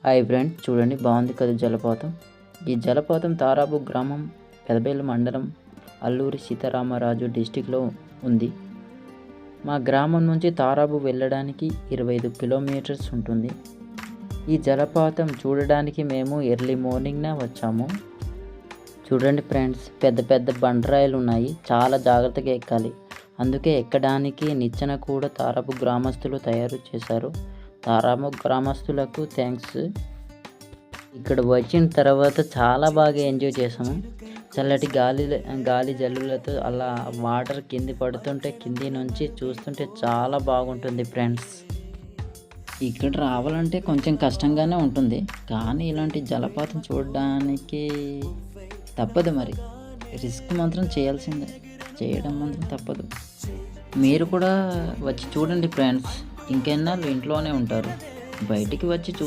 Hi friend, చూడండి బాగుంది కదా జలపాతం. ఈ జలపాతం తారాబు గ్రామం, పెదబేలు మండలం, అల్లూరి సీతారామరాజు డిస్టిక్లో ఉంది. మా గ్రామం నుంచి తారాబు వెళ్ళడానికి 25 కిలోమీటర్స్ ఉంటుంది. ఈ జలపాతం చూడడానికి మేము ఎర్లీ మార్నింగ్న వచ్చాము. చూడండి ఫ్రెండ్స్, పెద్ద పెద్ద బండరాయిలు ఉన్నాయి, చాలా జాగ్రత్తగా ఎక్కాలి. అందుకే ఎక్కడానికి నిచ్చెన కూడా తారాబు గ్రామస్తులు తయారు చేశారు. తారాబు గ్రామస్తులకు థ్యాంక్స్. ఇక్కడ వచ్చిన తర్వాత చాలా బాగా ఎంజాయ్ చేసాము. చల్లటి గాలి జల్లులతో అలా వాటర్ కింది పడుతుంటే కింది నుంచి చూస్తుంటే చాలా బాగుంటుంది ఫ్రెండ్స్. ఇక్కడ రావాలంటే కొంచెం కష్టంగానే ఉంటుంది, కానీ ఇలాంటి జలపాతం చూడడానికి తప్పదు. మరి రిస్క్ మాత్రం చేయాల్సిందే, చేయడం మాత్రం తప్పదు. మీరు కూడా వచ్చి చూడండి ఫ్రెండ్స్. ఇంకెన్నాళ్ళు ఇంట్లోనే ఉంటారు, బయటికి వచ్చి